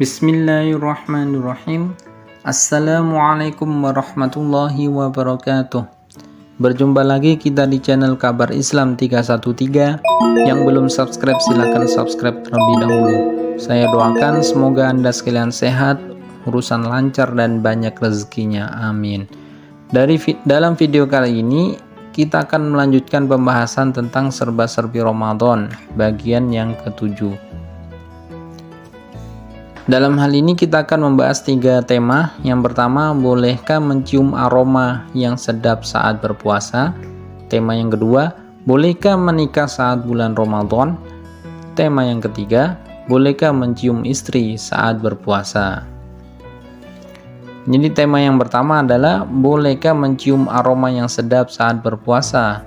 Bismillahirrahmanirrahim. Assalamualaikum warahmatullahi wabarakatuh. Berjumpa lagi kita di channel Kabar Islam 313. Yang belum subscribe silahkan subscribe terlebih dahulu. Saya doakan semoga Anda sekalian sehat, urusan lancar dan banyak rezekinya, amin. Dalam video kali ini kita akan melanjutkan pembahasan tentang serba-serbi Ramadan bagian yang ketujuh. Dalam hal ini kita akan membahas 3 tema. Yang pertama, bolehkah mencium aroma yang sedap saat berpuasa? Tema yang kedua, bolehkah menikah saat bulan Ramadan? Tema yang ketiga, bolehkah mencium istri saat berpuasa? Jadi tema yang pertama adalah bolehkah mencium aroma yang sedap saat berpuasa?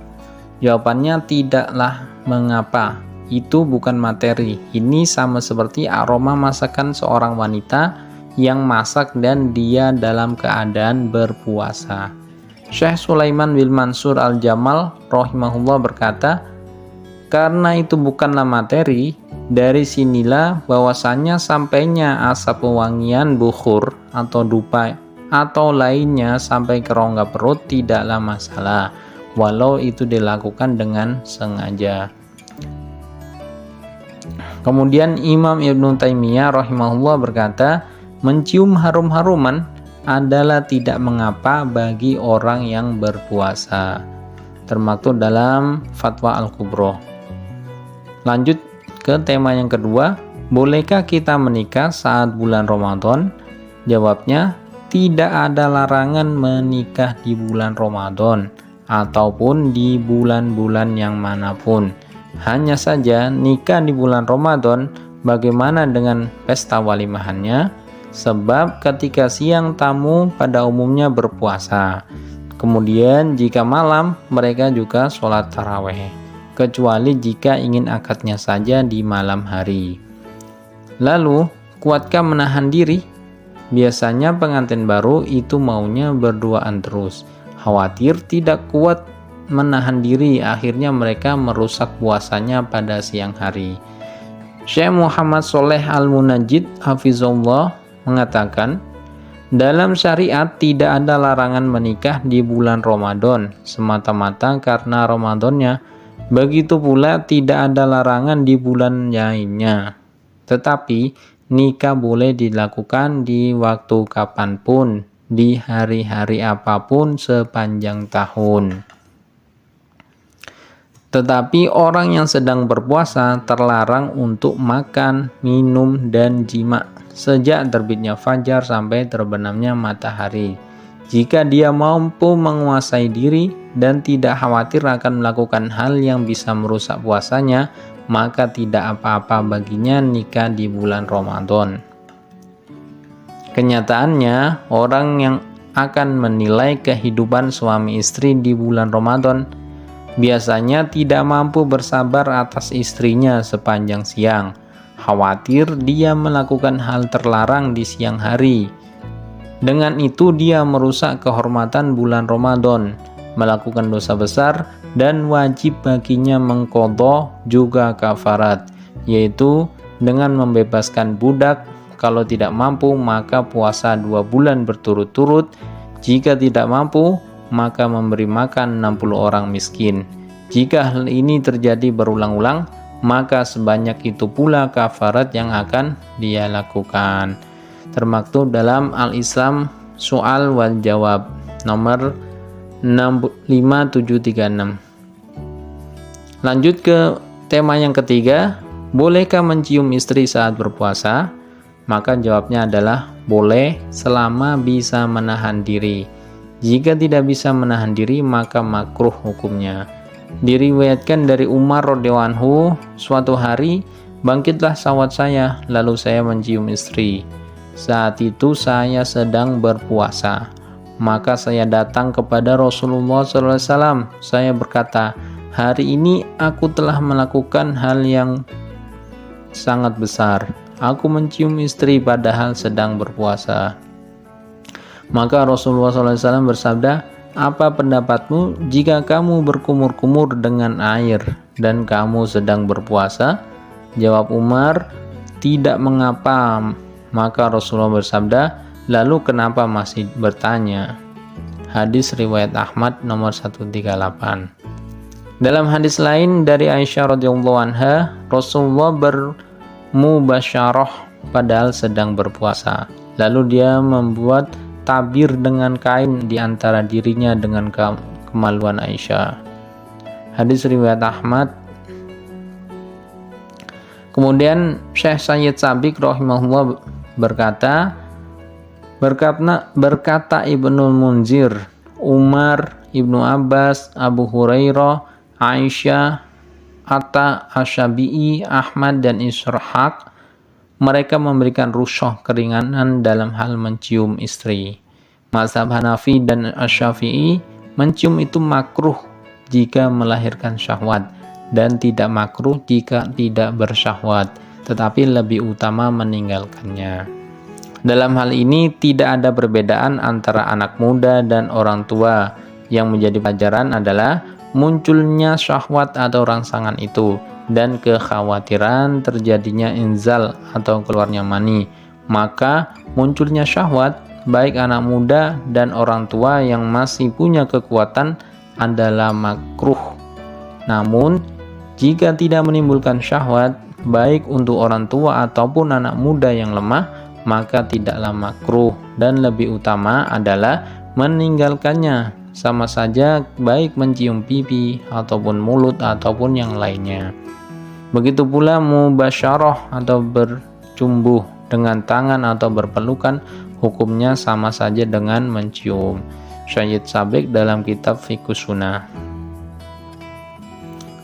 Jawabannya tidaklah. Mengapa? Itu bukan materi. Ini sama seperti aroma masakan seorang wanita yang masak dan dia dalam keadaan berpuasa. Syekh Sulaiman bin Mansur Al-Jamal rahimahullah berkata, karena itu bukanlah materi, dari sinilah bahwasanya sampainya asap pewangian bukhur atau dupa atau lainnya sampai ke rongga perut tidaklah masalah, walau itu dilakukan dengan sengaja. Kemudian Imam Ibnu Taimiyah rahimahullah berkata, mencium harum-haruman adalah tidak mengapa bagi orang yang berpuasa. Termaktub dalam Fatwa Al-Kubro. Lanjut ke tema yang kedua, bolehkah kita menikah saat bulan Ramadan? Jawabnya, tidak ada larangan menikah di bulan Ramadan ataupun di bulan-bulan yang manapun. Hanya saja nikah di bulan Ramadan, bagaimana dengan pesta walimahannya? Sebab ketika siang tamu pada umumnya berpuasa. Kemudian jika malam mereka juga sholat taraweh. Kecuali jika ingin akadnya saja di malam hari. Lalu, kuatkah menahan diri? Biasanya pengantin baru itu maunya berduaan terus. Khawatir tidak kuat menahan diri, akhirnya mereka merusak puasanya pada siang hari. Syekh Muhammad Sholeh Al-Munajjid hafizahullah mengatakan, dalam syariat tidak ada larangan menikah di bulan Ramadan semata-mata karena Ramadannya. Begitu pula tidak ada larangan di bulan lainnya. Tetapi nikah boleh dilakukan di waktu kapanpun, di hari-hari apapun sepanjang tahun. Tetapi orang yang sedang berpuasa terlarang untuk makan, minum, dan jima sejak terbitnya fajar sampai terbenamnya matahari. Jika dia mampu menguasai diri dan tidak khawatir akan melakukan hal yang bisa merusak puasanya, maka tidak apa-apa baginya nikah di bulan Ramadan. Kenyataannya, orang yang akan menilai kehidupan suami istri di bulan Ramadan biasanya tidak mampu bersabar atas istrinya sepanjang siang, khawatir dia melakukan hal terlarang di siang hari. Dengan itu dia merusak kehormatan bulan Ramadan, melakukan dosa besar, dan wajib baginya mengqadha juga kafarat, yaitu dengan membebaskan budak. Kalau tidak mampu maka puasa 2 bulan berturut-turut. Jika tidak mampu maka memberi makan 60 orang miskin. Jika hal ini terjadi berulang-ulang, maka sebanyak itu pula kafarat yang akan dia lakukan. Termaktub dalam Al-Islam Soal wal Jawab nomor 5736. Lanjut ke tema yang ketiga, bolehkah mencium istri saat berpuasa? Maka jawabnya adalah boleh selama bisa menahan diri. Jika tidak bisa menahan diri maka makruh hukumnya. Diriwayatkan dari Umar radhiyallahu anhu, suatu hari bangkitlah syahwat saya, lalu saya mencium istri. Saat itu saya sedang berpuasa. Maka saya datang kepada Rasulullah SAW. Saya berkata, hari ini aku telah melakukan hal yang sangat besar. Aku mencium istri padahal sedang berpuasa. Maka Rasulullah SAW bersabda, apa pendapatmu jika kamu berkumur-kumur dengan air dan kamu sedang berpuasa? Jawab Umar, tidak mengapa, Maka Rasulullah bersabda, lalu kenapa masih bertanya? Hadis riwayat Ahmad nomor 138. Dalam hadis lain dari Aisyah radhiyallahu anha, Rasulullah bermubasyarah padahal sedang berpuasa. Lalu dia membuat tabir dengan kain di antara dirinya dengan kemaluan Aisyah. Hadis riwayat Ahmad. Kemudian Syekh Sayyid Sabiq rahimahullah berkata Ibnul Munzir, Umar, Ibnu Abbas, Abu Hurairah, Aisyah, Atta, Asyabi'i, Ahmad, dan Ishaq, mereka memberikan rusyah keringanan dalam hal mencium istri. Mazhab Hanafi dan Asyafi'i, mencium itu makruh jika melahirkan syahwat dan tidak makruh jika tidak bersyahwat, tetapi lebih utama meninggalkannya. Dalam hal ini tidak ada perbedaan antara anak muda dan orang tua. Yang menjadi pelajaran adalah munculnya syahwat atau rangsangan itu dan kekhawatiran terjadinya inzal atau keluarnya mani. Maka munculnya syahwat baik anak muda dan orang tua yang masih punya kekuatan adalah makruh. Namun jika tidak menimbulkan syahwat baik untuk orang tua ataupun anak muda yang lemah, maka tidaklah makruh dan lebih utama adalah meninggalkannya, sama saja baik mencium pipi ataupun mulut ataupun yang lainnya. Begitu pula mubasyarah atau bercumbuh dengan tangan atau berpelukan, hukumnya sama saja dengan mencium. Syed Sabiq dalam kitab Fiqh Sunnah.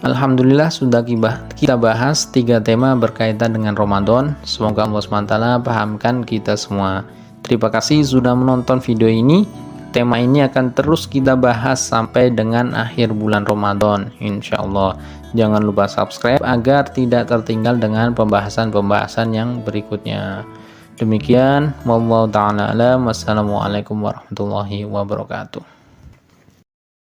Alhamdulillah sudah kita bahas 3 tema berkaitan dengan Ramadan. Semoga Allah SWT pahamkan kita semua. Terima kasih sudah menonton video ini. Tema ini akan terus kita bahas sampai dengan akhir bulan Ramadan, insya Allah. Jangan lupa subscribe agar tidak tertinggal dengan pembahasan-pembahasan yang berikutnya. Demikian, wallahu ta'ala alam. Wassalamualaikum warahmatullahi wabarakatuh.